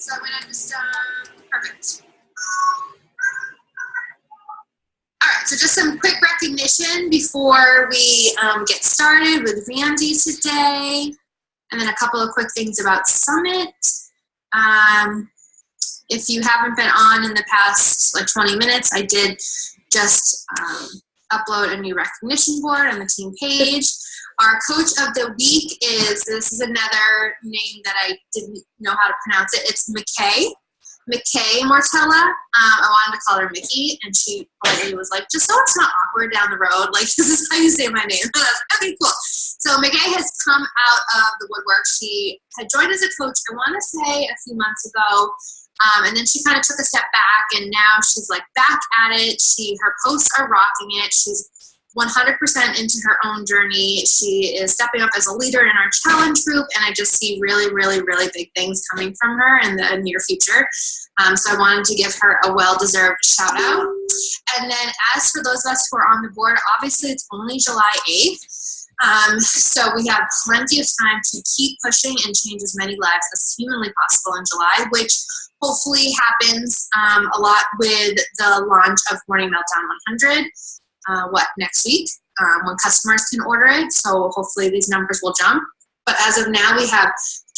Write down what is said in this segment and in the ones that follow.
So I'm gonna just, perfect. All right, so just some quick recognition before we get started with Randy today, and then a couple of quick things about Summit. If you haven't been on in the past 20 minutes, I did just upload a new recognition board on the team page. Our coach of the week this is another name that I didn't know how to pronounce it. It's McKay Mortella. I wanted to call her Mickey, and she politely was like, just so it's not awkward down the road, this is how you say my name. And I was like, okay, cool. So McKay has come out of the woodwork. She had joined as a coach, I want to say a few months ago, and then she kind of took a step back, and now she's back at it. Her posts are rocking it. She's 100% into her own journey. She is stepping up as a leader in our challenge group, and I just see really, really, really big things coming from her in the near future. So I wanted to give her a well-deserved shout out. And then as for those of us who are on the board, obviously it's only July 8th. So we have plenty of time to keep pushing and change as many lives as humanly possible in July, which hopefully happens a lot with the launch of Morning Meltdown 100. Next week when customers can order it. So hopefully these numbers will jump. But as of now, we have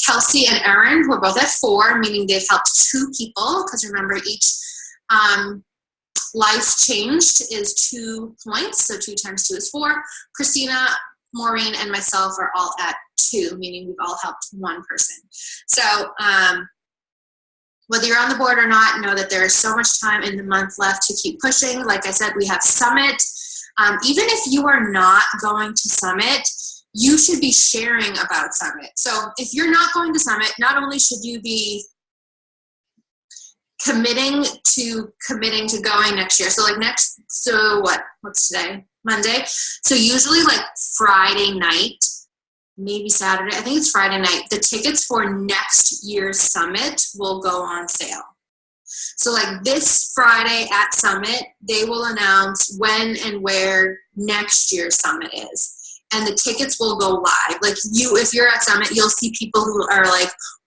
Kelsey and Erin, who are both at 4, meaning they've helped 2 people. Because remember, each life changed is 2 points. So 2 times 2 is 4. Christina, Maureen, and myself are all at 2, meaning we've all helped 1 person. So whether you're on the board or not, know that there is so much time in the month left to keep pushing. Like I said, we have Summit. Even if you are not going to Summit, you should be sharing about Summit. So if you're not going to Summit, not only should you be committing to going next year. So what's today? Monday. So usually Friday night, maybe Saturday, I think it's Friday night, the tickets for next year's Summit will go on sale. So this Friday at Summit, they will announce when and where next year's Summit is. And the tickets will go live. If you're at Summit, you'll see people who are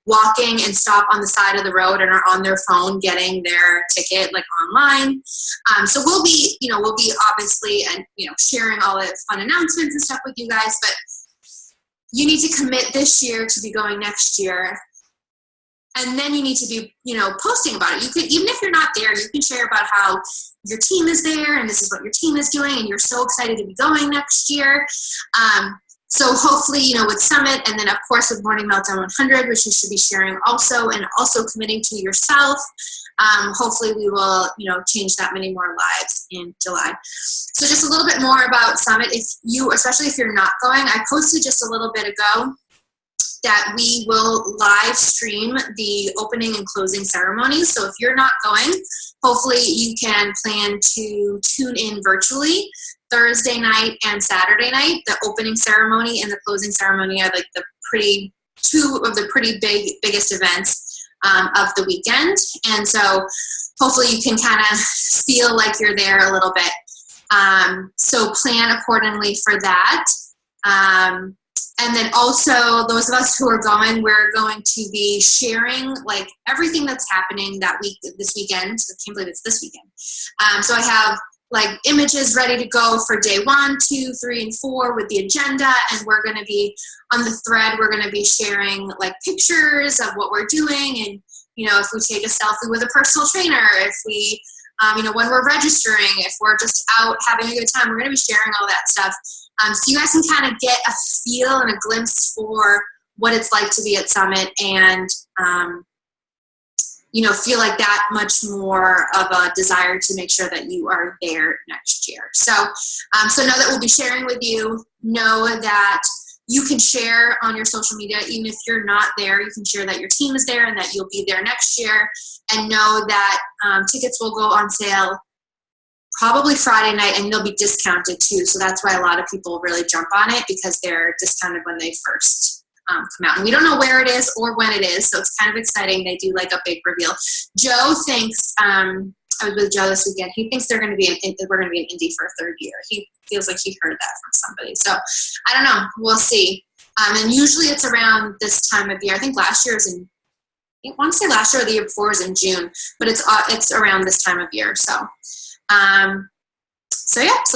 walking and stop on the side of the road and are on their phone getting their ticket online. So we'll be obviously and sharing all the fun announcements and stuff with you guys, but you need to commit this year to be going next year. And then you need to be, posting about it. You could, even if you're not there, you can share about how your team is there and this is what your team is doing and you're so excited to be going next year. So hopefully, with Summit and then of course with Morning Meltdown 100, which you should be sharing also and also committing to yourself. Hopefully we will, change that many more lives in July. So just a little bit more about Summit. Especially if you're not going, I posted just a little bit ago that we will live stream the opening and closing ceremonies. So if you're not going, hopefully you can plan to tune in virtually Thursday night and Saturday night. The opening ceremony and the closing ceremony are two of the pretty biggest events of the weekend. And so hopefully you can kind of feel like you're there a little bit. So plan accordingly for that. And then also those of us who are going, we're going to be sharing everything that's happening this weekend. I can't believe it's this weekend. So I have images ready to go for day 1, 2, 3, and 4 with the agenda. And we're going to be on the thread. We're going to be sharing pictures of what we're doing. And, if we take a selfie with a personal trainer, if we, when we're registering, if we're just out having a good time, we're going to be sharing all that stuff. So you guys can kind of get a feel and a glimpse for what it's like to be at Summit and, feel that much more of a desire to make sure that you are there next year. So know that we'll be sharing with you. Know that you can share on your social media, even if you're not there, you can share that your team is there and that you'll be there next year. And know that tickets will go on sale probably Friday night, and they'll be discounted too. So that's why a lot of people really jump on it, because they're discounted when they first come out. And we don't know where it is or when it is, so it's kind of exciting. They do a big reveal. Joe thinks, I was with Joe this weekend, he thinks we're going to be in Indy for a 3rd year. He feels like he heard that from somebody. So I don't know. We'll see. And usually it's around this time of year. I think last year was in I want to say last year or the year before was in June, but it's around this time of year. So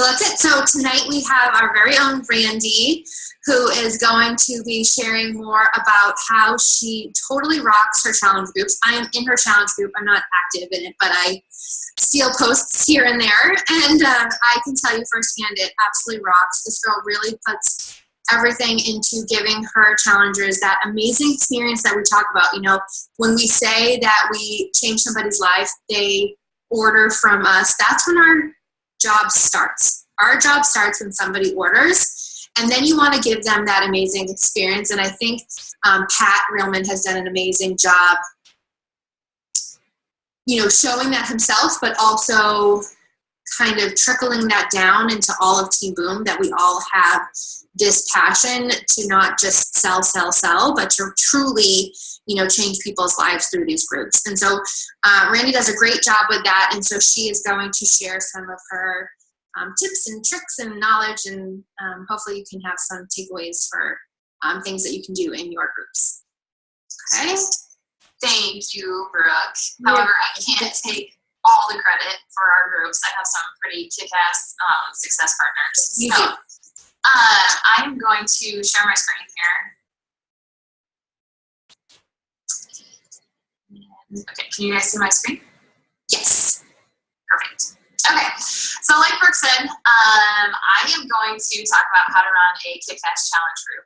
that's it. So tonight we have our very own Randy, who is going to be sharing more about how she totally rocks her challenge groups. I am in her challenge group. I'm not active in it, but I steal posts here and there. And I can tell you firsthand, it absolutely rocks. This girl really puts everything into giving her challengers that amazing experience that we talk about. You know, when we say that we change somebody's life, they order from us. That's when our job starts. Our job starts when somebody orders, and then you want to give them that amazing experience. And I think Pat Reelman has done an amazing job, you know, showing that himself, but also kind of trickling that down into all of Team Boom, that we all have this passion to not just sell, but to truly, you know, change people's lives through these groups. And so Randy does a great job with that. And so she is going to share some of her tips and tricks and knowledge, and hopefully you can have some takeaways for things that you can do in your groups. Okay. Thank you, Brooke. However, I can't take all the credit for our groups. I have some pretty kick-ass success partners. You do. I'm going to share my screen here. Okay, can you guys see my screen? Yes. Perfect. Okay, so like Brooke said, I am going to talk about how to run a kick-ass challenge group.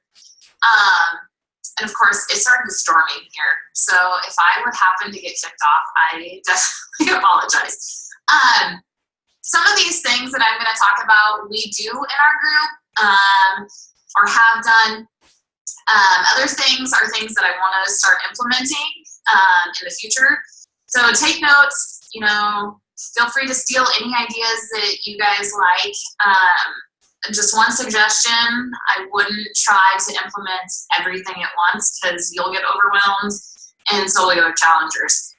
And of course, it started storming here. So if I would happen to get kicked off, I definitely apologize. Some of these things that I'm going to talk about, we do in our group or have done. Other things are things that I want to start implementing in the future. So take notes, you know, feel free to steal any ideas that you guys like. Just one suggestion, I wouldn't try to implement everything at once because you'll get overwhelmed, and so will your challengers.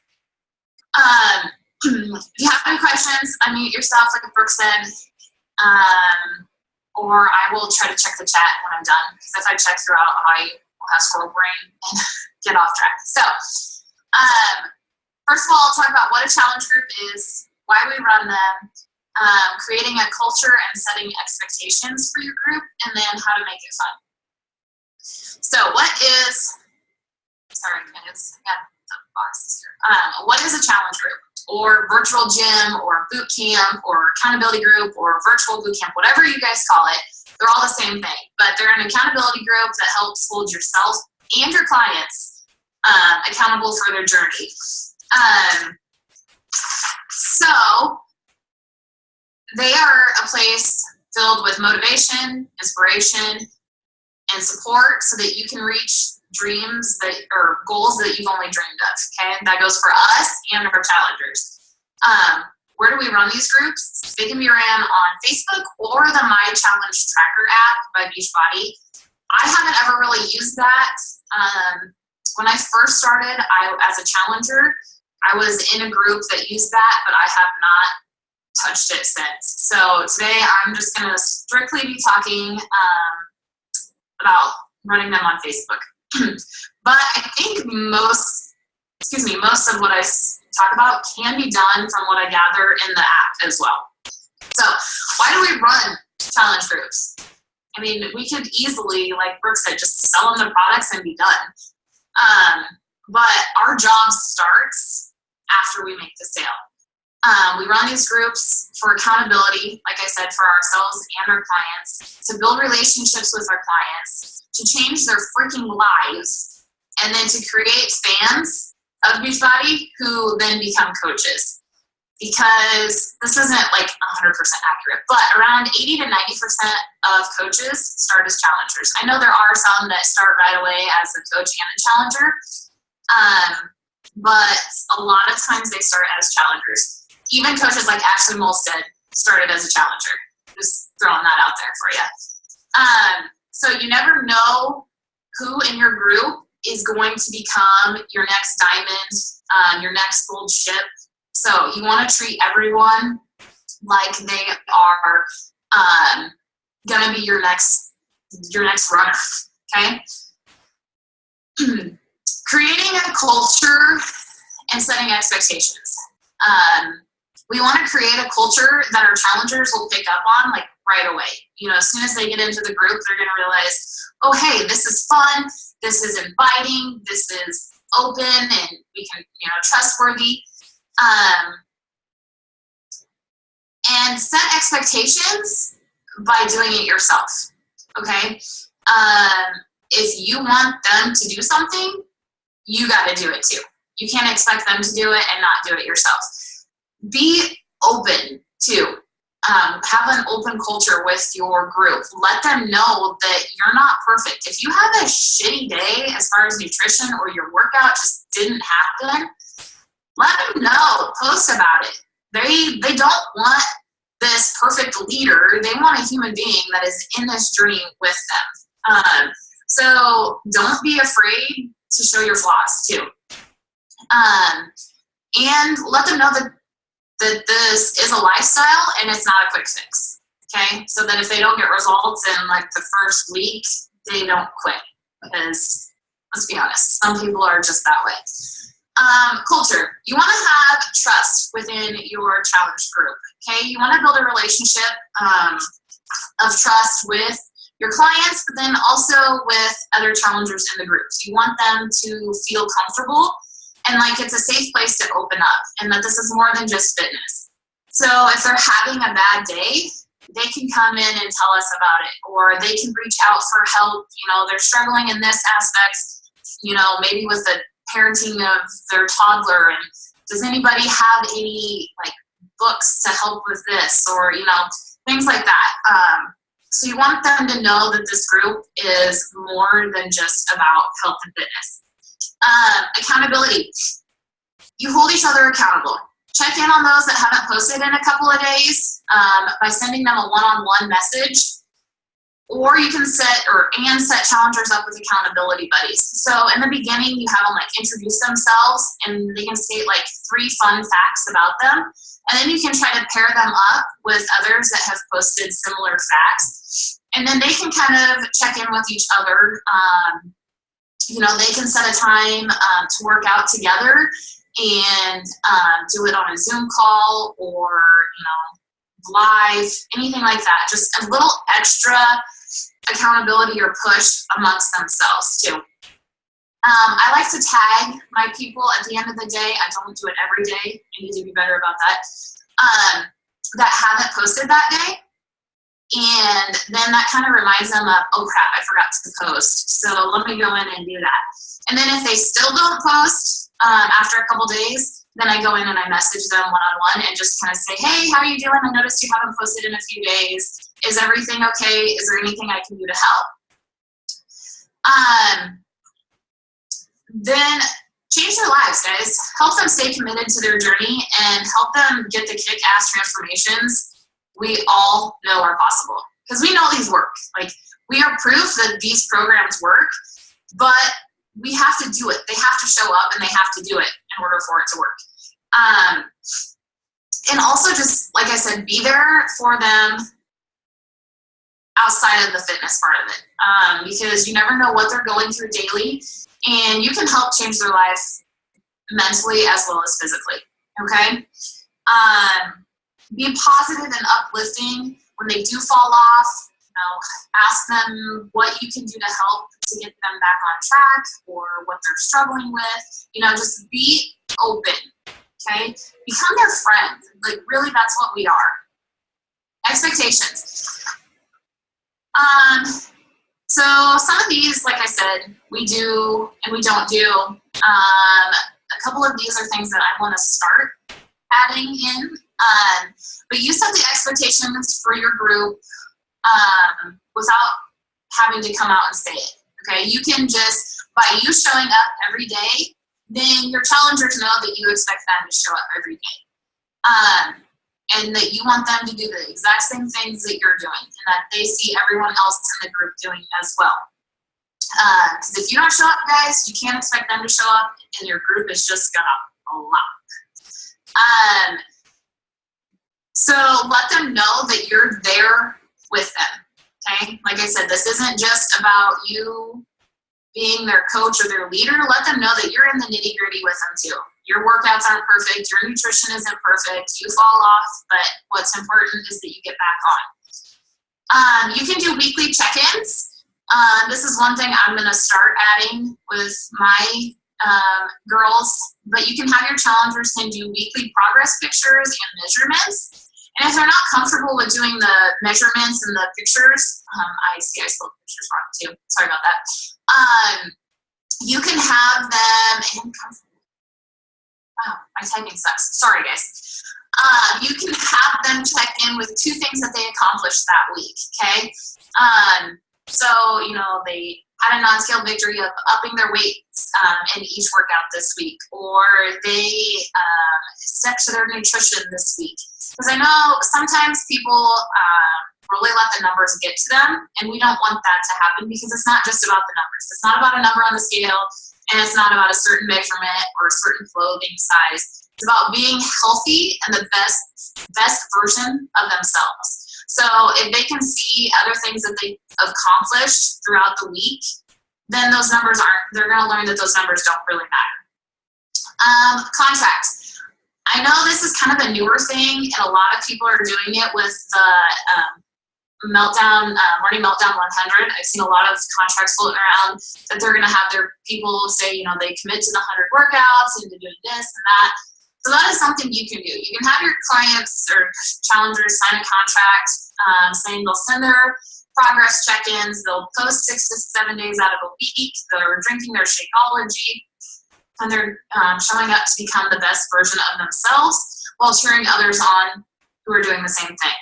If you have any questions, unmute yourself like Brooke said, or I will try to check the chat when I'm done, because if I check throughout, I will have squirrel brain and get off track. So, first of all, I'll talk about what a challenge group is, why we run them, creating a culture and setting expectations for your group, and then how to make it fun. So what is a challenge group, or virtual gym, or boot camp, or accountability group, or virtual boot camp, whatever you guys call it? They're all the same thing, but they're an accountability group that helps hold yourself and your clients accountable for their journey. So they are a place filled with motivation, inspiration, and support so that you can reach dreams or goals that you've only dreamed of, okay? That goes for us and our challengers. Where do we run these groups? They can be ran on Facebook or the My Challenge Tracker app by Beachbody. I haven't ever really used that. When I first started, as a challenger, I was in a group that used that, but I have not touched it since. So today I'm just going to strictly be talking about running them on Facebook. But I think most of what I talk about can be done from what I gather in the app as well. So why do we run challenge groups? I mean, we could easily, like Brooke said, just sell them the products and be done. But our job starts after we make the sale. We run these groups for accountability, like I said, for ourselves and our clients, to build relationships with our clients, to change their freaking lives, and then to create fans of Beachbody who then become coaches. Because this isn't like 100% accurate, but around 80 to 90% of coaches start as challengers. I know there are some that start right away as a coach and a challenger, but a lot of times they start as challengers. Even coaches like Ashley Molstead started as a challenger. Just throwing that out there for you. So you never know who in your group is going to become your next diamond, your next gold ship. So you want to treat everyone like they are going to be your next runner, okay? Creating a culture and setting expectations. We want to create a culture that our challengers will pick up on like right away. As soon as they get into the group, they're going to realize, oh, hey, this is fun. This is inviting. This is open, and we can, trustworthy. And set expectations by doing it yourself. Okay. If you want them to do something, you got to do it too. You can't expect them to do it and not do it yourself. Be open too. Have an open culture with your group. Let them know that you're not perfect. If you have a shitty day as far as nutrition or your workout just didn't happen, let them know. Post about it. They don't want this perfect leader. They want a human being that is in this dream with them. So don't be afraid to show your flaws too. And let them know that this is a lifestyle and it's not a quick fix. Okay? So that if they don't get results in like the first week, they don't quit. Because let's be honest, some people are just that way. Culture. You want to have trust within your challenge group. Okay? You want to build a relationship of trust with your clients, but then also with other challengers in the groups. You want them to feel comfortable and like it's a safe place to open up, and that this is more than just fitness. So if they're having a bad day, they can come in and tell us about it, or they can reach out for help. They're struggling in this aspect, maybe with the parenting of their toddler, and does anybody have any like books to help with this, or things like that. So you want them to know that this group is more than just about health and fitness. Accountability. You hold each other accountable. Check in on those that haven't posted in a couple of days by sending them a one-on-one message. Or you can set challengers up with accountability buddies. So in the beginning, you have them like introduce themselves, and they can state like 3 fun facts about them. And then you can try to pair them up with others that have posted similar facts. And then they can kind of check in with each other. They can set a time to work out together and do it on a Zoom call or, live, anything like that. Just a little extra accountability or push amongst themselves too. I like to tag my people at the end of the day. I don't do it every day. I need to be better about that. That haven't posted that day. And then that kind of reminds them of, oh crap, I forgot to post. So let me go in and do that. And then if they still don't post after a couple days, then I go in and I message them one-on-one and just kind of say, hey, how are you doing? I noticed you haven't posted in a few days. Is everything okay? Is there anything I can do to help? Then change their lives, guys. Help them stay committed to their journey and help them get the kick-ass transformations we all know are possible. Because we know these work. Like, we are proof that these programs work, but we have to do it. They have to show up and they have to do it in order for it to work. And also just, like I said, be there for them outside of the fitness part of it. Because you never know what they're going through daily, and you can help change their life mentally as well as physically. Okay? Be positive and uplifting when they do fall off. Ask them what you can do to help to get them back on track or what they're struggling with. Just be open. Okay? Become their friend. Like, really, that's what we are. Expectations. So some of these, like I said, we do and we don't do. A couple of these are things that I want to start adding in. But you set the expectations for your group without having to come out and say it. Okay? You can just, by you showing up every day, then your challengers know that you expect them to show up every day. And that you want them to do the exact same things that you're doing, and that they see everyone else in the group doing as well. Because if you don't show up, guys, you can't expect them to show up, and your group is just gonna lock. So let them know that you're there with them. Okay? Like I said, this isn't just about you being their coach or their leader, let them know that you're in the nitty gritty with them too. Your workouts aren't perfect. Your nutrition isn't perfect. You fall off, but what's important is that you get back on. You can do weekly check-ins. This is one thing I'm going to start adding with my girls, but you can have your challengers send you weekly progress pictures and measurements. And if they're not comfortable with doing the measurements and the pictures, I spelled pictures wrong too. Sorry about that. You can have them, wow, my typing sucks. Sorry, guys. You can have them check in with 2 things that they accomplished that week, okay? So, they had a non-scale victory of upping their weights in each workout this week, or they stuck to their nutrition this week. Because I know sometimes people really let the numbers get to them, and we don't want that to happen because it's not just about the numbers. It's not about a number on the scale, and it's not about a certain measurement or a certain clothing size. It's about being healthy and the best version of themselves. So if they can see other things that they accomplished throughout the week, then they're going to learn that those numbers don't really matter. Contract. I know this is kind of a newer thing, and a lot of people are doing it with the Morning Meltdown 100. I've seen a lot of contracts floating around that they're going to have their people say, they commit to the 100 workouts and to doing this and that. So that is something you can do. You can have your clients or challengers sign a contract saying they'll send their progress check-ins. They'll post 6 to 7 days out of a week. They're drinking their Shakeology, and they're showing up to become the best version of themselves while cheering others on who are doing the same thing.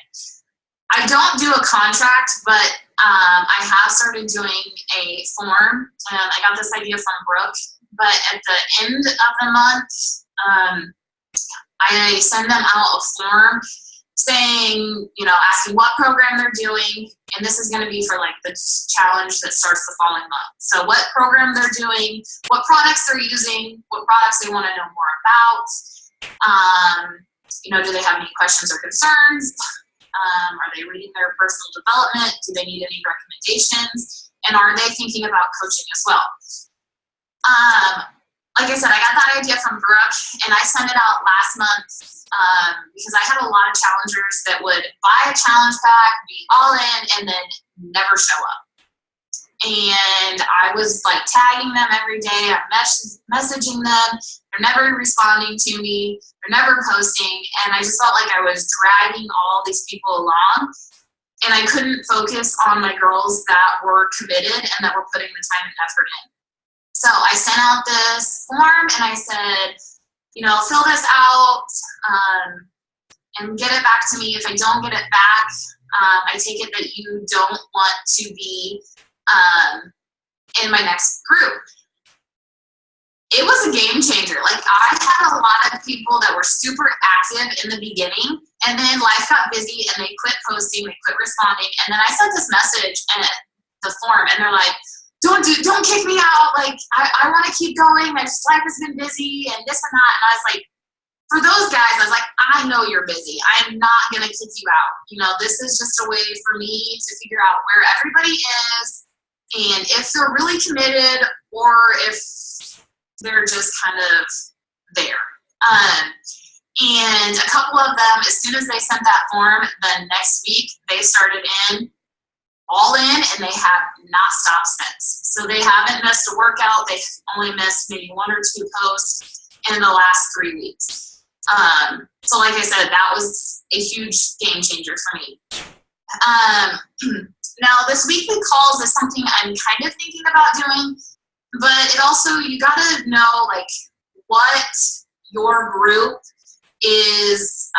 I don't do a contract, but I have started doing a form, and I got this idea from Brooke. But at the end of the month, I send them out a form saying, asking what program they're doing, and this is going to be for the challenge that starts the following month. So what program they're doing, what products they're using, what products they want to know more about. Do they have any questions or concerns? Are they reading their personal development? Do they need any recommendations? And are they thinking about coaching as well? Like I said, I got that idea from Brooke, and I sent it out last month because I had a lot of challengers that would buy a challenge pack, be all in, and then never show up. And I was tagging them every day. I'm messaging them. They're never responding to me. They're never posting. And I just felt like I was dragging all these people along. And I couldn't focus on my girls that were committed and that were putting the time and effort in. So I sent out this form and I said, fill this out and get it back to me. If I don't get it back, I take it that you don't want to be in my next group. It was a game changer. I had a lot of people that were super active in the beginning, and then life got busy and they quit posting, they quit responding. And then I sent this message in the form, and they're like, don't kick me out. I want to keep going. My life has been busy and this and that. And I was like, for those guys, I was like, I know you're busy. I'm not going to kick you out. This is just a way for me to figure out where everybody is and if they're really committed or if they're just kind of there. And a couple of them, as soon as they sent that form, the next week they started all in, and they have not stopped since. So they haven't missed a workout. They've only missed maybe 1 or 2 posts in the last 3 weeks. So like I said, that was a huge game changer for me. Now, this weekly calls is something I'm kind of thinking about doing, but it also, you gotta know what your group is,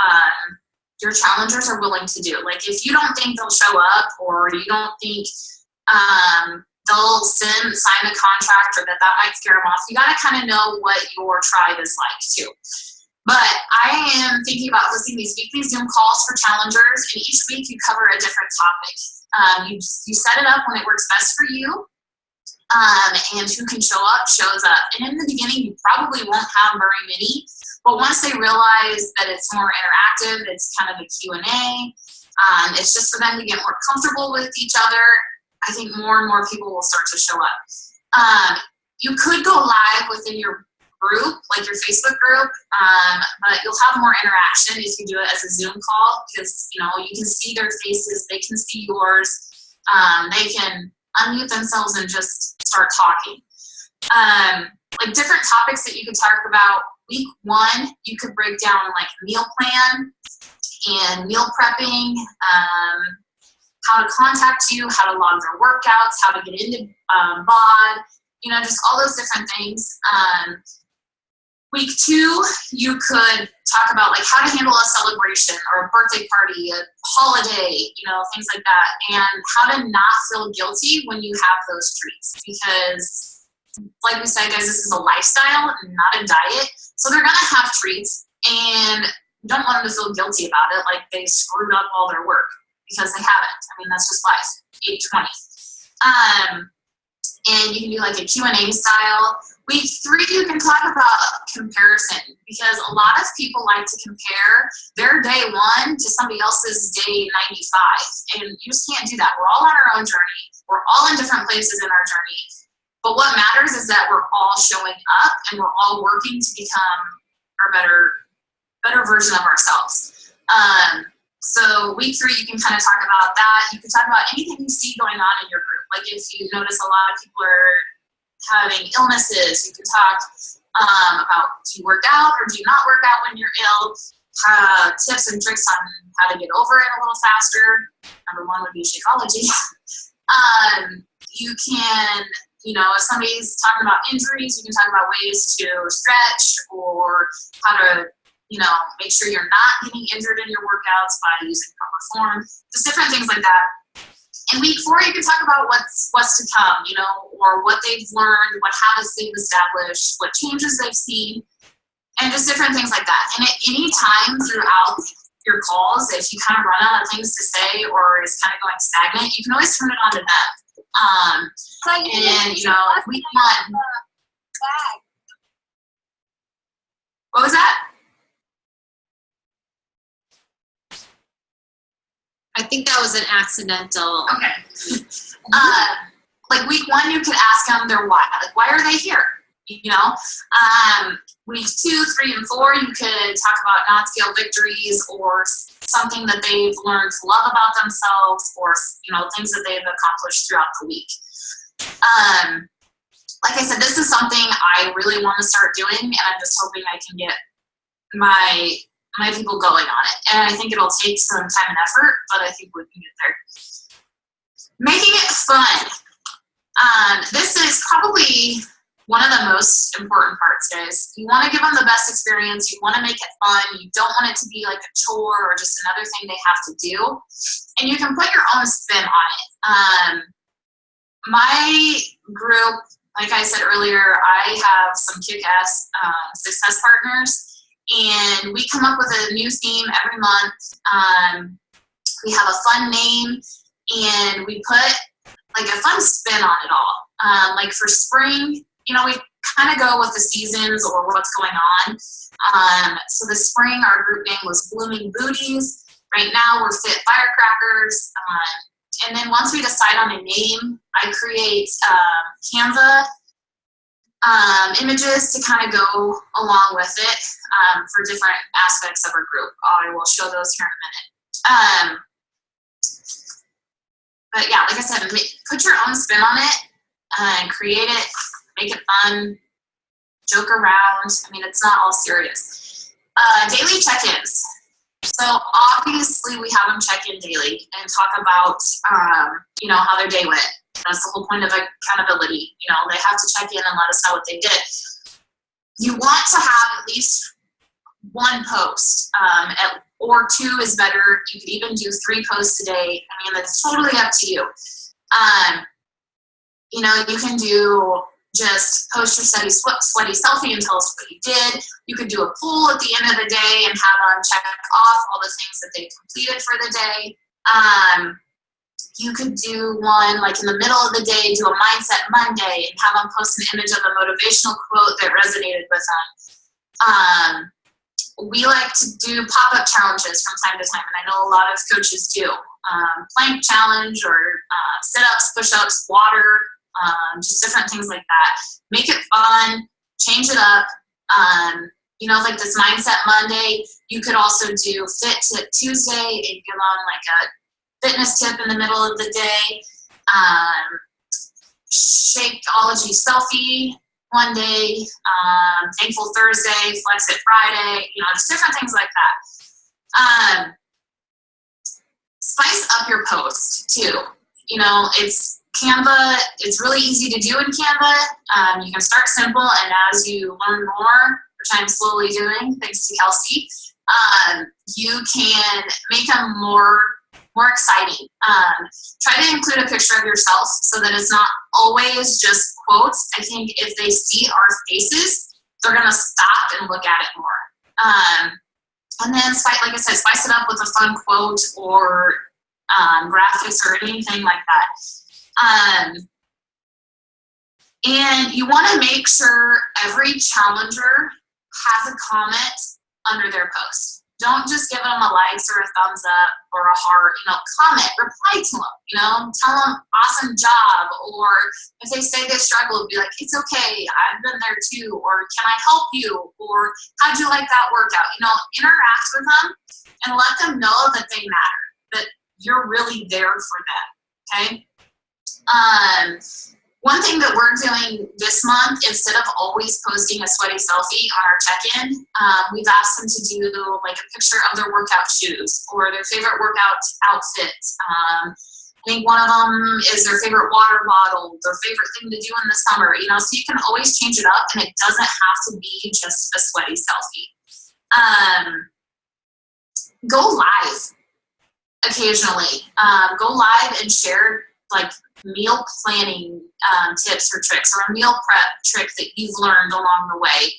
your challengers are willing to do. If you don't think they'll show up, or you don't think they'll sign a contract, or that might scare them off, you gotta kind of know what your tribe is like too. But I am thinking about hosting these weekly Zoom calls for challengers, and each week you cover a different topic. You set it up when it works best for you, and who can show up, shows up. And in the beginning, you probably won't have very many, but once they realize that it's more interactive, it's kind of a Q&A, it's just for them to get more comfortable with each other, I think more and more people will start to show up. You could go live within your group, like your Facebook group, but you'll have more interaction if you do it as a Zoom call, because you can see their faces, they can see yours, they can unmute themselves and just start talking. Like different topics that you could talk about. Week 1, you could break down like meal plan and meal prepping, how to contact you, how to log their workouts, how to get into BOD, just all those different things. Week 2, you could talk about like how to handle a celebration or a birthday party, a holiday, things like that, and how to not feel guilty when you have those treats. Because like we said, guys, this is a lifestyle, not a diet. So they're going to have treats, and you don't want them to feel guilty about it, like they screwed up all their work, because they haven't. I mean, that's just life, 80-20. And you can do like a Q&A style. Week 3, you can talk about comparison, because a lot of people like to compare their day 1 to somebody else's day 95. And you just can't do that. We're all on our own journey. We're all in different places in our journey. But what matters is that we're all showing up and we're all working to become our better version of ourselves. So week 3, you can kind of talk about that. You can talk about anything you see going on in your group. Like if you notice a lot of people are having illnesses, you can talk about, do you work out or do you not work out when you're ill? Tips and tricks on how to get over it a little faster. Number 1 would be Shakeology. You can, if somebody's talking about injuries, you can talk about ways to stretch or how to make sure you're not getting injured in your workouts by using proper form, just different things like that. In week 4, you can talk about what's to come, or what they've learned, what habits they've established, what changes they've seen, and just different things like that. And at any time throughout your calls, if you kind of run out of things to say or it's kind of going stagnant, you can always turn it on to them. Week 1. What was that? I think that was an accidental. Okay. Like week 1, you could ask them their why. Like, why are they here? Week 2, 3, and 4, you could talk about non-scale victories or something that they've learned to love about themselves, or things that they've accomplished throughout the week. Like I said, this is something I really want to start doing, and I'm just hoping I can get my people going on it. And I think it'll take some time and effort, but I think we can get there. Making it fun. This is probably one of the most important parts, guys. You want to give them the best experience. You want to make it fun. You don't want it to be like a chore or just another thing they have to do. And you can put your own spin on it. My group, like I said earlier, I have some kick-ass success partners. And we come up with a new theme every month. We have a fun name, and we put like a fun spin on it all. Like for spring, we kind of go with the seasons or what's going on. So the spring, our group name was Blooming Booties. Right now, we're Fit Firecrackers. And then once we decide on a name, I create Canva images to kind of go along with it for different aspects of our group. I will show those here in a minute. But yeah, like I said, put your own spin on it and create it, make it fun, joke around. I mean, it's not all serious. Daily check-ins. So obviously we have them check in daily and talk about, how their day went. That's the whole point of accountability. They have to check in and let us know what they did. You want to have at least 1 post, or 2 is better. You could even do 3 posts a day. I mean, that's totally up to you. You can do just post your sweaty selfie and tell us what you did. You could do a poll at the end of the day and have them check off all the things that they completed for the day. You could do one like in the middle of the day, do a Mindset Monday, and have them post an image of a motivational quote that resonated with them. We like to do pop-up challenges from time to time, and I know a lot of coaches do. Plank challenge or sit-ups, push-ups, water, just different things like that. Make it fun, change it up. Like this Mindset Monday, you could also do Fit Tip Tuesday and give on like a fitness tip in the middle of the day. Shakeology selfie one day, Thankful Thursday, Flex It Friday, just different things like that. Spice up your post too. It's Canva, it's really easy to do in Canva. You can start simple, and as you learn more, which I'm slowly doing thanks to Kelsey, you can make them more exciting. Try to include a picture of yourself so that it's not always just quotes. I think if they see our faces, they're going to stop and look at it more. And then, like I said, spice it up with a fun quote or graphics or anything like that. And you want to make sure every challenger has a comment under their post. Don't just give them a likes or a thumbs up or a heart, comment, reply to them, tell them awesome job, or if they say they struggle, be like, it's okay, I've been there too, or can I help you, or how'd you like that workout? Interact with them and let them know that they matter, that you're really there for them, okay? One thing that we're doing this month, instead of always posting a sweaty selfie on our check-in, we've asked them to do like a picture of their workout shoes or their favorite workout outfit. I think one of them is their favorite water bottle, their favorite thing to do in the summer, so you can always change it up and it doesn't have to be just a sweaty selfie. Go live occasionally. Go live and share like meal planning tips or tricks, or a meal prep trick that you've learned along the way,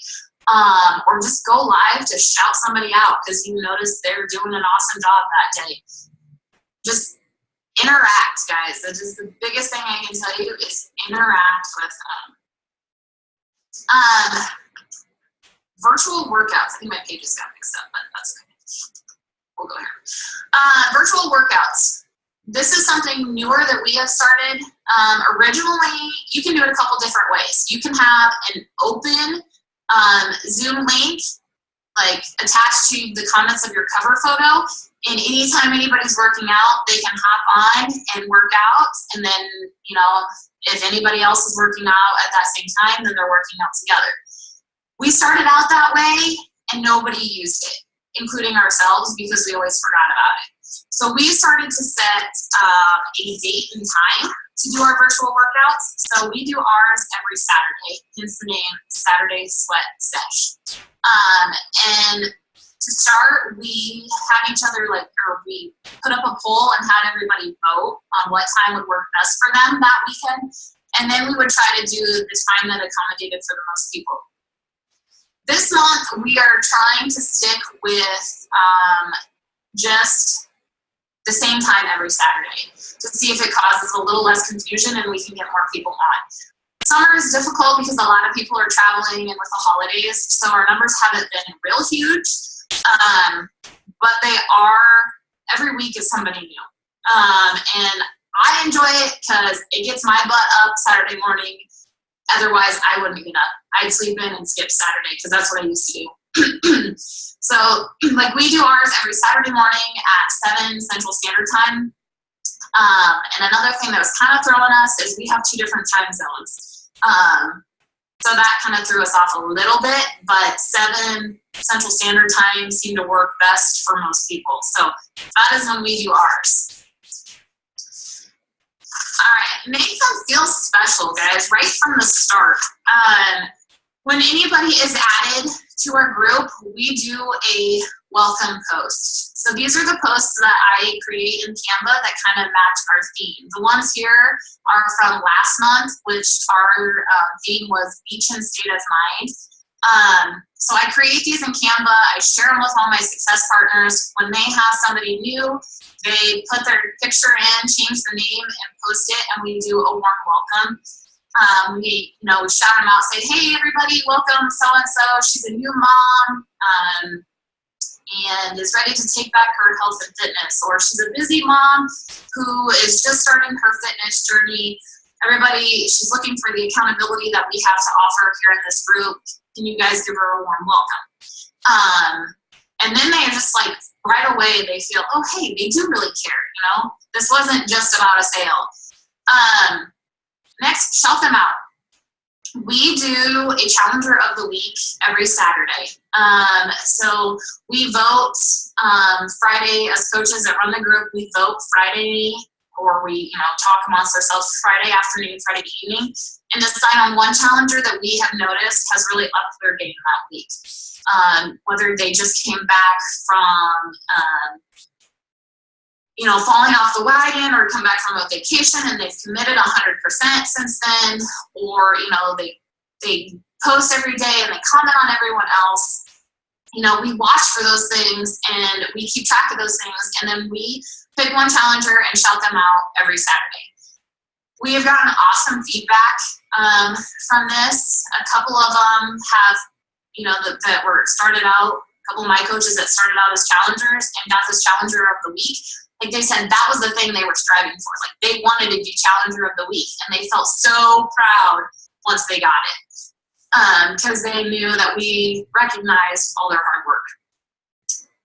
or just go live to shout somebody out because you notice they're doing an awesome job that day. Just interact, guys. That is the biggest thing I can tell you, is interact with them. Virtual workouts. I think my pages got mixed up, but that's okay. We'll go here. Virtual workouts. This is something newer that we have started. Originally, you can do it a couple different ways. You can have an open Zoom link, like attached to the comments of your cover photo, and anytime anybody's working out, they can hop on and work out, and then, if anybody else is working out at that same time, then they're working out together. We started out that way, and nobody used it, including ourselves, because we always forgot about it. So we started to set a date and time to do our virtual workouts. So we do ours every Saturday, hence the name Saturday Sweat Sesh. And to start, we had each other we put up a poll and had everybody vote on what time would work best for them that weekend. And then we would try to do the time that accommodated for the most people. This month, we are trying to stick with just the same time every Saturday to see if it causes a little less confusion and we can get more people on. Summer is difficult because a lot of people are traveling and with the holidays, so our numbers haven't been real huge, but they are, every week is somebody new. And I enjoy it because it gets my butt up Saturday morning. Otherwise, I wouldn't get up. I'd sleep in and skip Saturday because that's what I used to do. So, we do ours every Saturday morning at 7 Central Standard Time. And another thing that was kind of throwing us is we have 2 different time zones. So that kind of threw us off a little bit, but 7 Central Standard Time seemed to work best for most people. So that is when we do ours. All right, make them feel special, guys, right from the start. When anybody is added to our group, we do a welcome post. So these are the posts that I create in Canva that kind of match our theme. The ones here are from last month, which our theme was Beach and State of Mind. So I create these in Canva. I share them with all my success partners. When they have somebody new, they put their picture in, change the name, and post it, and we do a warm welcome. We shout them out, say, hey, everybody, welcome so-and-so. She's a new mom and is ready to take back her health and fitness. Or she's a busy mom who is just starting her fitness journey she's looking for the accountability that we have to offer here in this group. Can you guys give her a warm welcome? And then they're just like, right away, they feel, oh, hey, they do really care, This wasn't just about a sale. Next, shout them out. We do a Challenger of the Week every Saturday. So we vote Friday, as coaches that run the group, we vote Friday, or we, talk amongst ourselves Friday afternoon, Friday evening, and decide on one challenger that we have noticed has really upped their game that week. Whether they just came back from, falling off the wagon, or come back from a vacation and they've committed 100% since then, or, they post every day and they comment on everyone else. We watch for those things and we keep track of those things, and then we pick one challenger and shout them out every Saturday. We have gotten awesome feedback from this. A couple of them have, that were started out, a couple of my coaches that started out as challengers and got this Challenger of the Week. Like they said, that was the thing they were striving for. Like they wanted to be Challenger of the Week, and they felt so proud once they got it, because they knew that we recognized all their hard work.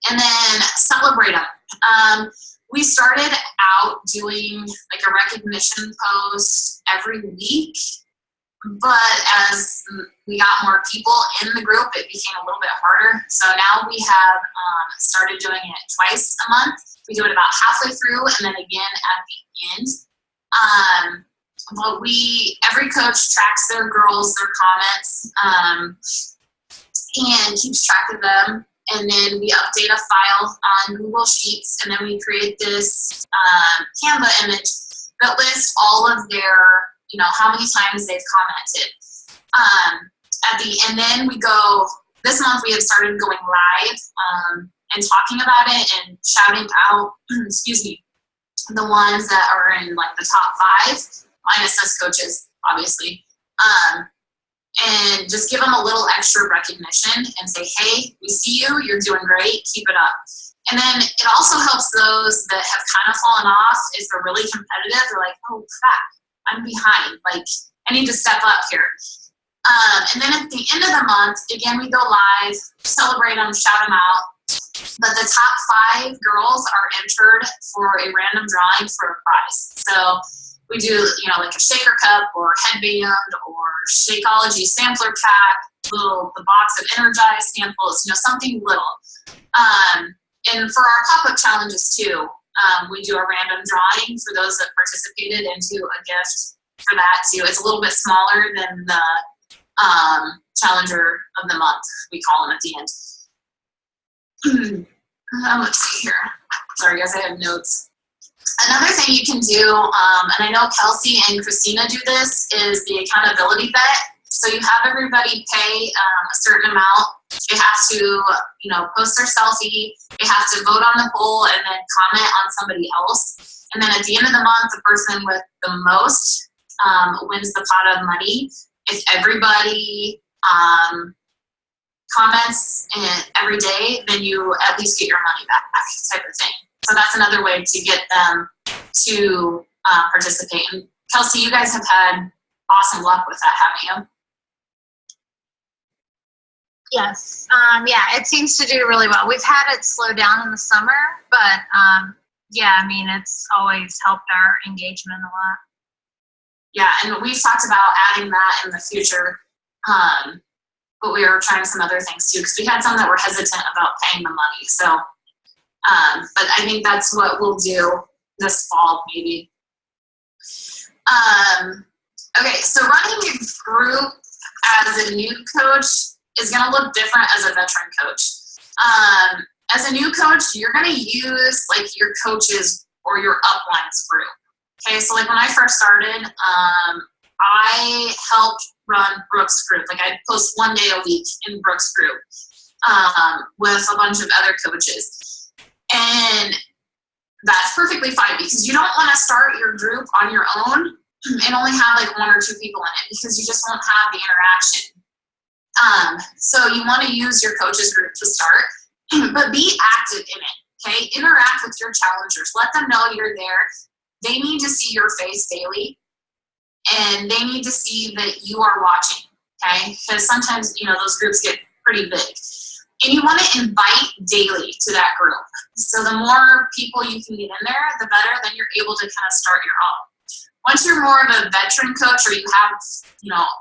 And then celebrate them. We started out doing like a recognition post every week, but as we got more people in the group, it became a little bit harder. So now we have started doing it twice a month. We do it about halfway through and then again at the end. But every coach tracks their girls, their comments, and keeps track of them. And then we update a file on Google Sheets, and then we create this Canva image that lists all of their, how many times they've commented. And then we go, this month we have started going live and talking about it and shouting out, the ones that are in like the top 5, minus us coaches, obviously. And just give them a little extra recognition and say, hey, we see you, you're doing great, keep it up. And then it also helps those that have kind of fallen off. If they're really competitive, they're like, oh crap, I'm behind, like I need to step up here. And then at the end of the month, again, we go live, celebrate them, shout them out. But the top 5 girls are entered for a random drawing for a prize. So we do, like a shaker cup or headband or Shakeology sampler pack, the box of Energize samples, something little. And for our pop-up challenges too, we do a random drawing for those that participated into a gift for that too. It's a little bit smaller than the Challenger of the Month, we call them at the end. Let's see here. Sorry guys, I have notes. Another thing you can do, and I know Kelsey and Christina do this, is the accountability bet. So you have everybody pay a certain amount. They have to, post their selfie. They have to vote on the poll and then comment on somebody else. And then at the end of the month, the person with the most wins the pot of money. If everybody comments every day, then you at least get your money back, type of thing. So that's another way to get them to participate. And Kelsey, you guys have had awesome luck with that, haven't you? Yes. It seems to do really well. We've had it slow down in the summer, but it's always helped our engagement a lot. Yeah, and we've talked about adding that in the future, but we were trying some other things too, because we had some that were hesitant about paying the money. So, but I think that's what we'll do this fall, maybe. Okay, so running a group as a new coach is going to look different as a veteran coach. As a new coach, you're going to use like your coaches or your uplines group. Okay, so like when I first started, I helped run Brooke's group. Like I'd post one day a week in Brooke's group with a bunch of other coaches. And that's perfectly fine, because you don't want to start your group on your own and only have like 1 or 2 people in it, because you just won't have the interaction. So you want to use your coaches group to start, but be active in it. Okay, interact with your challengers. Let them know you're there. They need to see your face daily. and they need to see that you are watching, okay? Because sometimes, those groups get pretty big. And you want to invite daily to that group. So the more people you can get in there, the better, then you're able to kind of start your own. Once you're more of a veteran coach or you have,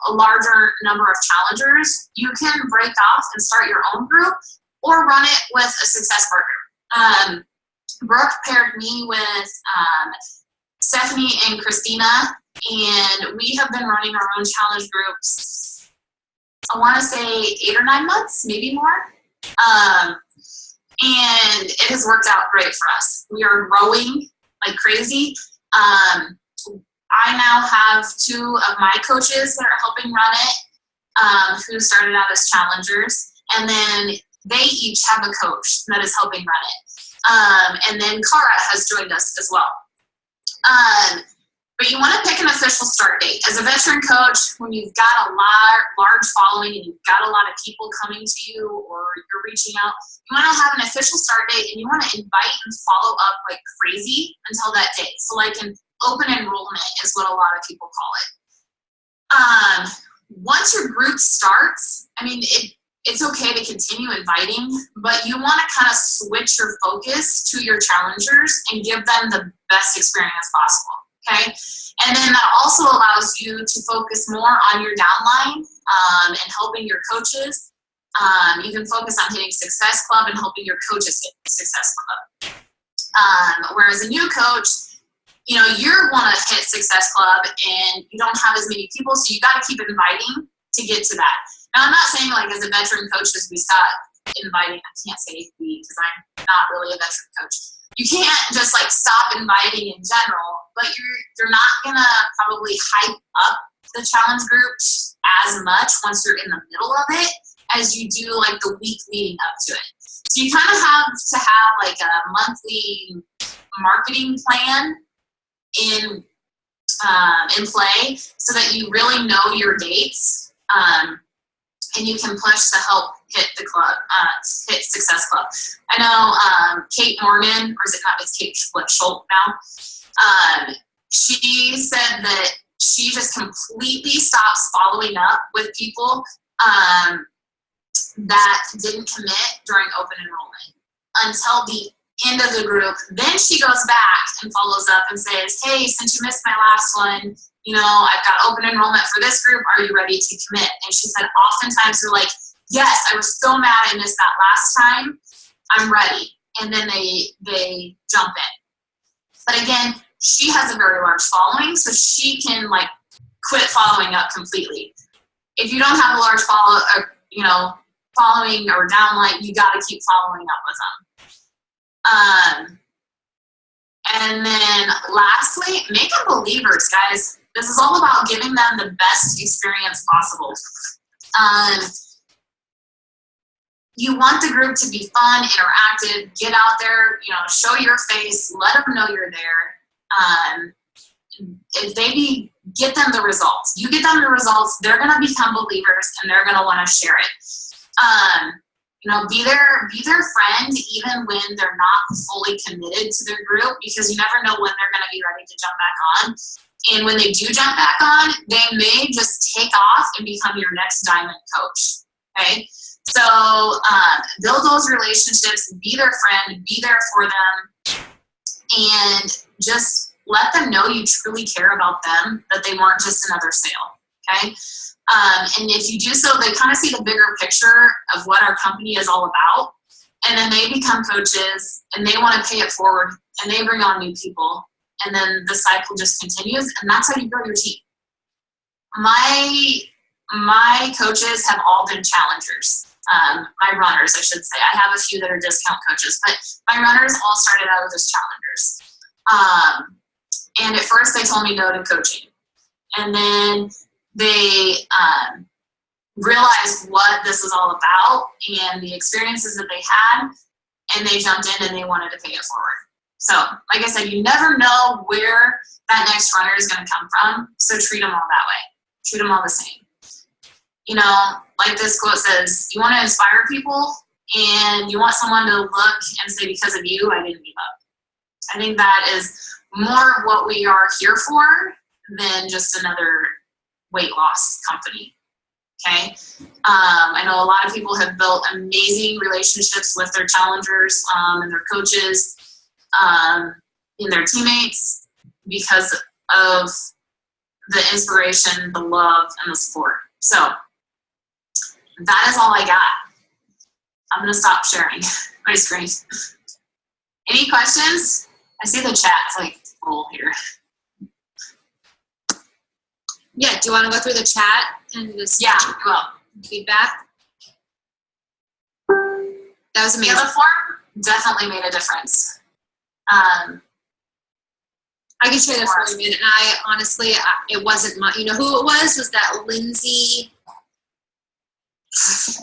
a larger number of challengers, you can break off and start your own group or run it with a success partner. Brooke paired me with Stephanie and Christina, and we have been running our own challenge groups, I want to say 8 or 9 months, maybe more. And it has worked out great for us. We are growing like crazy. I now have 2 of my coaches that are helping run it, who started out as challengers, and then they each have a coach that is helping run it. And then Cara has joined us as well. But you want to pick an official start date. As a veteran coach, when you've got a large following and you've got a lot of people coming to you or you're reaching out, you want to have an official start date and you want to invite and follow up like crazy until that date. So like an open enrollment is what a lot of people call it. Once your group starts, it's okay to continue inviting, but you want to kind of switch your focus to your challengers and give them the best experience possible. Okay, and then that also allows you to focus more on your downline and helping your coaches. You can focus on hitting Success Club and helping your coaches hit Success Club. Whereas a new coach, you want to hit Success Club and you don't have as many people, so you got to keep inviting to get to that. Now, I'm not saying like as a veteran coach, as we stop inviting. I can't say we because I'm not really a veteran coach. You can't just like stop inviting in general, but you're not gonna probably hype up the challenge groups as much once you're in the middle of it as you do like the week leading up to it. So you kind of have to have like a monthly marketing plan in play so that you really know your dates, and you can push to help hit the club, hit Success Club. I know Kate Morgan, or is it not? It's Kate Schultz now. She said that she just completely stops following up with people that didn't commit during open enrollment until the end of the group. Then she goes back and follows up and says, hey, since you missed my last one, I've got open enrollment for this group. Are you ready to commit? And she said, oftentimes they're like, yes, I was so mad I missed that last time. I'm ready. And then they jump in. But again, she has a very large following, so she can like quit following up completely. If you don't have a large following or downline, you got to keep following up with them. And then lastly, make them believers, guys. This is all about giving them the best experience possible. You want the group to be fun, interactive, get out there, show your face, let them know you're there. Get them the results. You get them the results, they're going to become believers and they're going to want to share it. Be their friend even when they're not fully committed to their group, because you never know when they're going to be ready to jump back on. And when they do jump back on, they may just take off and become your next diamond coach. Okay? So build those relationships, be their friend, be there for them, and just let them know you truly care about them, that they weren't just another sale. Okay? And if you do so, they kind of see the bigger picture of what our company is all about, and then they become coaches and they want to pay it forward and they bring on new people, and then the cycle just continues, and that's how you grow your team. My coaches have all been challengers. My runners, I should say. I have a few that are discount coaches, but my runners all started out as challengers. And at first they told me no to coaching. And then they realized what this was all about and the experiences that they had, and they jumped in and they wanted to pay it forward. So, like I said, you never know where that next runner is going to come from, so treat them all that way. Treat them all the same. Like this quote says, you want to inspire people and you want someone to look and say, because of you, I didn't give up. I think that is more of what we are here for than just another weight loss company. Okay. I know a lot of people have built amazing relationships with their challengers and their coaches and their teammates because of the inspiration, the love, and the support. So that is all I got. I'm going to stop sharing my screen. Any questions? I see the chat's like full here. Yeah, do you want to go through the chat and just Well, feedback? That was amazing. yeah, the form definitely made a difference. I can share that for you, and I honestly, it wasn't my, you know who it was that Lindsay,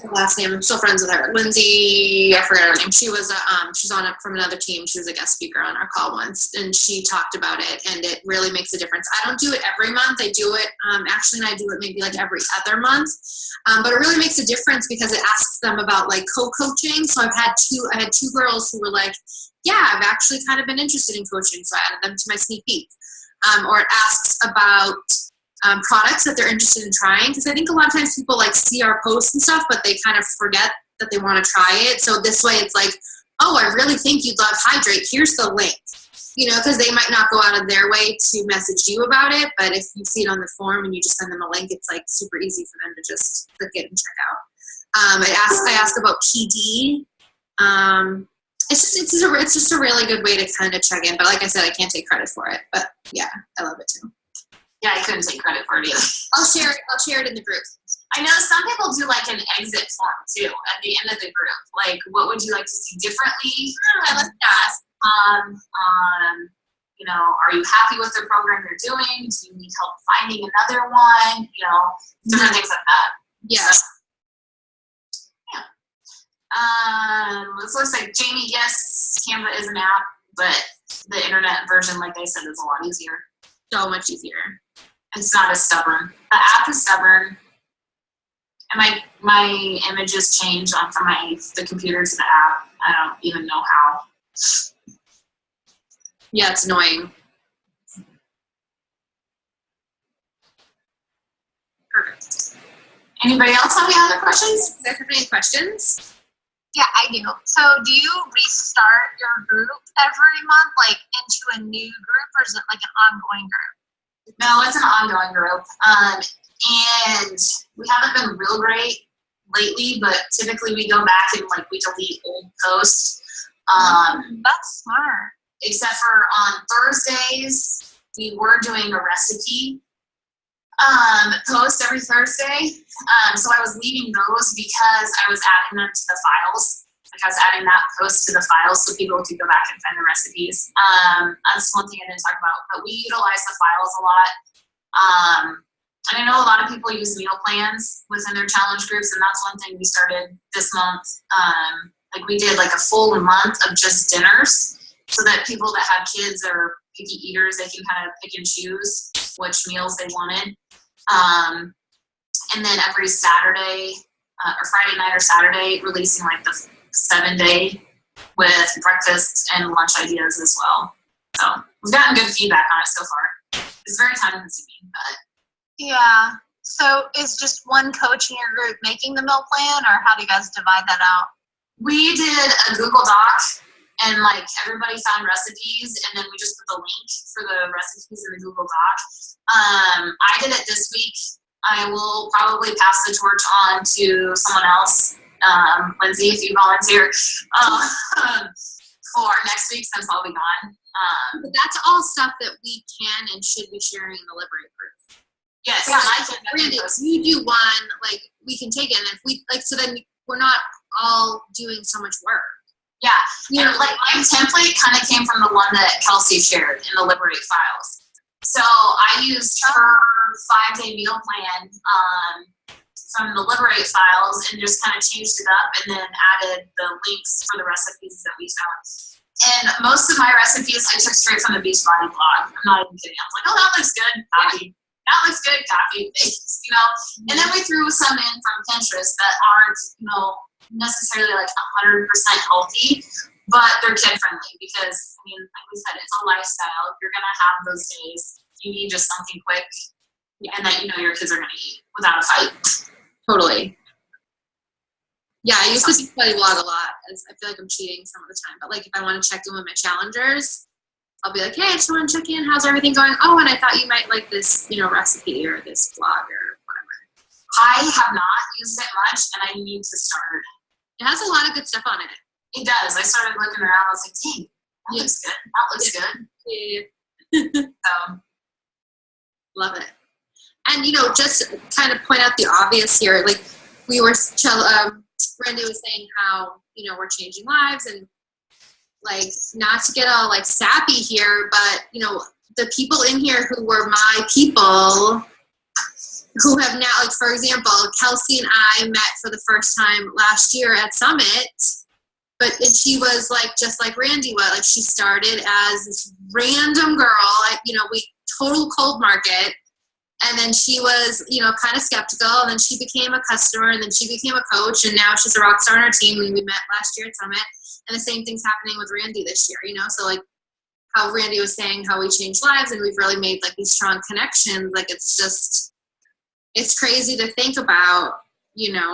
her last name, I'm still friends with her. Lindsay, I forgot her name. She was she's on from another team. She was a guest speaker on our call once, and she talked about it, and it really makes a difference. I don't do it every month. I do it, Ashley and I do it maybe like every other month, but it really makes a difference because it asks them about like co-coaching. So I had two girls who were like, yeah, I've actually kind of been interested in coaching, so I added them to my sneak peek. Or it asks about products that they're interested in trying, because I think a lot of times people like see our posts and stuff, but they kind of forget that they want to try it. So this way it's like, oh, I really think you'd love Hydrate. Here's the link. You know, because they might not go out of their way to message you about it, but if you see it on the form and you just send them a link, it's like super easy for them to just click it and check out. I ask about PD. It's just a really good way to kind of check in. But like I said, I can't take credit for it. But yeah, I love it too. Yeah, I couldn't take credit for it either. I'll share it in the group. I know some people do like an exit form too at the end of the group. Like, what would you like to see differently? I like that. You know, are you happy with the program you're doing? Do you need help finding another one? You know, different things like that. Yeah. So, yeah. It looks like Jamie, yes, Canva is an app, but the internet version, like they said, is a lot easier. So much easier. It's not as stubborn. The app is stubborn. And my images change from the computer to the app. I don't even know how. Yeah, it's annoying. Perfect. Anybody else have any other questions? Do you guys have any questions? Yeah, I do. So do you restart your group every month, like into a new group, or is it like an ongoing group? No, it's an ongoing group. And we haven't been real great lately, but typically we go back and like we delete old posts. That's smart. Except for on Thursdays, we were doing a recipe post every Thursday. So I was leaving those because I was adding them to the files. Like I was adding that post to the files so people could go back and find the recipes. That's one thing I didn't talk about, but we utilize the files a lot. And I know a lot of people use meal plans within their challenge groups, and that's one thing we started this month. Like we did like a full month of just dinners so that people that have kids or picky eaters, they can kind of pick and choose which meals they wanted. And then every Saturday or Friday night or Saturday, releasing like the 7-day with breakfast and lunch ideas as well. So we've gotten good feedback on it so far. It's very time consuming, but. Yeah. So is just one coach in your group making the meal plan, or how do you guys divide that out? We did a Google Doc, and like everybody found recipes, and then we just put the link for the recipes in the Google Doc. I did it this week. I will probably pass the torch on to someone else. Lindsay, if you volunteer for next week, since I'll be gone. But that's all stuff that we can and should be sharing in the Liberate group. Yes, So and I can. if you do one, like we can take it, and if we like, so then we're not all doing so much work. Yeah, You and know, like my template kind of came from the one that Kelsey shared in the Liberate files. So I used her 5-day meal plan from the Liberate files and just kind of changed it up, and then added the links for the recipes that we found. And most of my recipes I took straight from the Beachbody blog. I'm not even kidding. I was like, oh, that looks good. Copy. That looks good. Copy. You know. And then we threw some in from Pinterest that aren't, you know, necessarily like 100% healthy, but they're kid friendly because, I mean, like we said, it's a lifestyle. You're gonna have those days, you need just something quick and that, your kids are going to eat without a fight. Totally. Yeah, I used to do study vlog a lot. I feel like I'm cheating some of the time. But like if I want to check in with my challengers, I'll be like, hey, I just want to check in. How's everything going? Oh, and I thought you might like this, recipe or this vlog or whatever. I have not used it much, and I need to start. It has a lot of good stuff on it. It does. I started looking around. I was like, dang, that looks good. That looks good. So, love it. And, just kind of point out the obvious here. Like we were, Randy was saying how, we're changing lives and like not to get all like sappy here, but, the people in here who were my people who have now, like, for example, Kelsey and I met for the first time last year at Summit, and she was like, just like Randy was, like she started as this random girl, we total cold market. And then she was, kind of skeptical, and then she became a customer, and then she became a coach, and now she's a rock star on our team, and we met last year at Summit. And the same thing's happening with Randy this year, so like how Randy was saying how we changed lives, and we've really made like these strong connections. Like it's crazy to think about,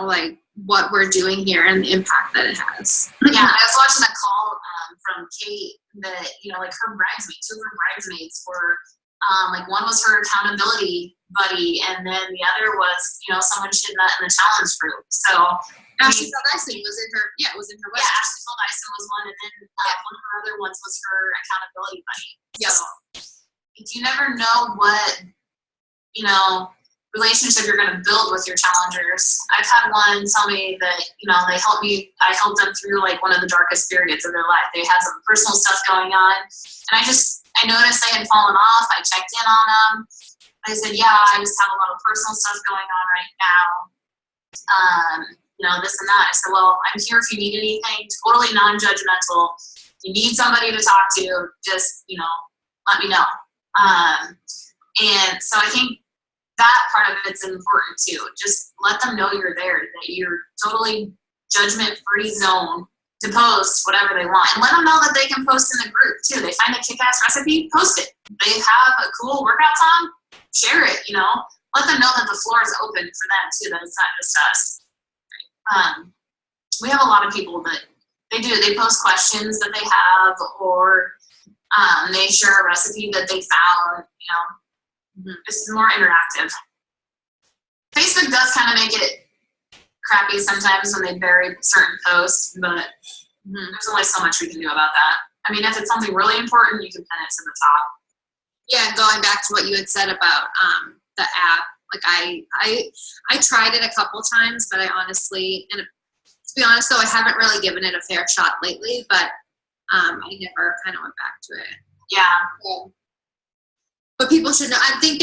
like what we're doing here and the impact that it has. Yeah, I was watching a call from Kate that, like her bridesmaids, two of her bridesmaids were, like one was her accountability buddy, and then the other was, someone she had met in the challenge group. So Ashley Dyson was in her, it was in her. Yeah, Ashley Dyson was one, and then one of her other ones was her accountability buddy. Yep. So you never know what, relationship you're going to build with your challengers. I've had one tell me that, I helped them through like one of the darkest periods of their life. They had some personal stuff going on, and I noticed they had fallen off. I checked in on them. I said, yeah, I just have a lot of personal stuff going on right now. This and that. I said, well, I'm here if you need anything, totally non-judgmental. If you need somebody to talk to, just, let me know. And so I think that part of it's important too. Just let them know you're there, that you're totally judgment-free zone to post whatever they want. And let them know that they can post in the group too. They find a kick-ass recipe, post it. They have a cool workout song, share it, Let them know that the floor is open for them too, that it's not just us. We have a lot of people that they post questions that they have, or they share a recipe that they found, It's more interactive. Facebook does kind of make it crappy sometimes when they bury certain posts, but there's only so much we can do about that. I mean, if it's something really important, you can pin it to the top. Yeah, going back to what you had said about the app, like I tried it a couple times, but I honestly, and to be honest though, I haven't really given it a fair shot lately, but I never kind of went back to it. Yeah. But people should know. I think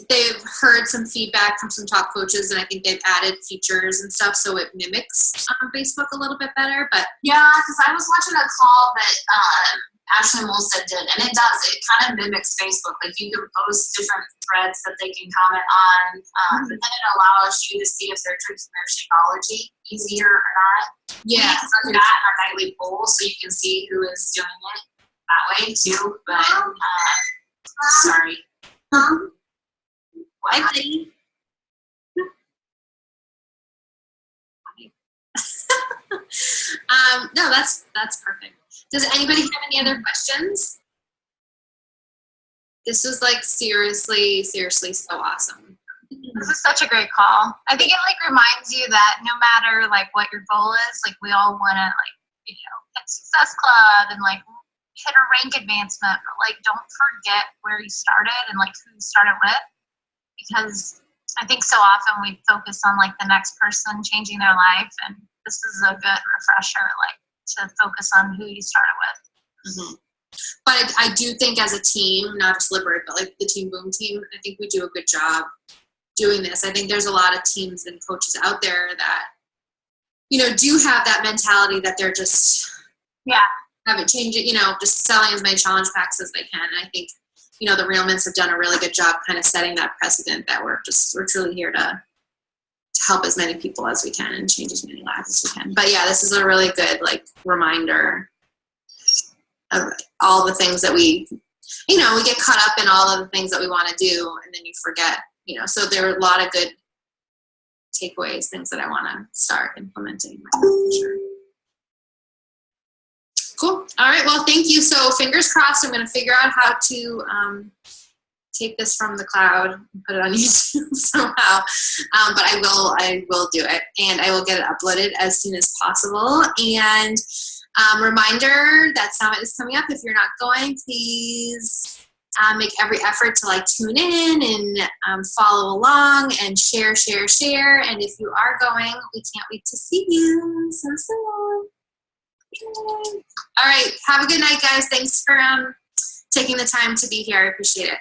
they've heard some feedback from some top coaches, and I think they've added features and stuff so it mimics Facebook a little bit better. But yeah, because I was watching a call that Ashley Molstead did, and it kind of mimics Facebook. Like you can post different threads that they can comment on, but then it allows you to see if they're drinking their Shakeology easier or not. Yeah, we can that in our nightly poll, so you can see who is doing it that way too. But sorry. What? No, that's perfect. Does anybody have any other questions? This was like seriously so awesome. This is such a great call. I think it like reminds you that no matter like what your goal is, like we all want to like, hit Success Club and like hit a rank advancement, but like don't forget where you started and like who you started with, because I think so often we focus on like the next person changing their life, and this is a good refresher, like to focus on who you started with. Mm-hmm. But I do think as a team, not just Liberate, but like the Team Boom team, I think we do a good job doing this. I think there's a lot of teams and coaches out there that, do have that mentality that they're just haven't changed it, just selling as many challenge packs as they can. And I think, the Realmans have done a really good job kind of setting that precedent that we're truly here to help as many people as we can and change as many lives as we can. But yeah, this is a really good like reminder of all the things that we we get caught up in all of the things that we want to do, and then you forget, so there are a lot of good takeaways, things that I want to start implementing for sure. Cool. All right. Well, thank you. So fingers crossed, I'm going to figure out how to take this from the cloud and put it on YouTube somehow. But I will do it, and I will get it uploaded as soon as possible. And reminder that Summit is coming up. If you're not going, please make every effort to tune in and follow along and share. And if you are going, we can't wait to see you so soon. Yay. All right. Have a good night, guys. Thanks for taking the time to be here. I appreciate it.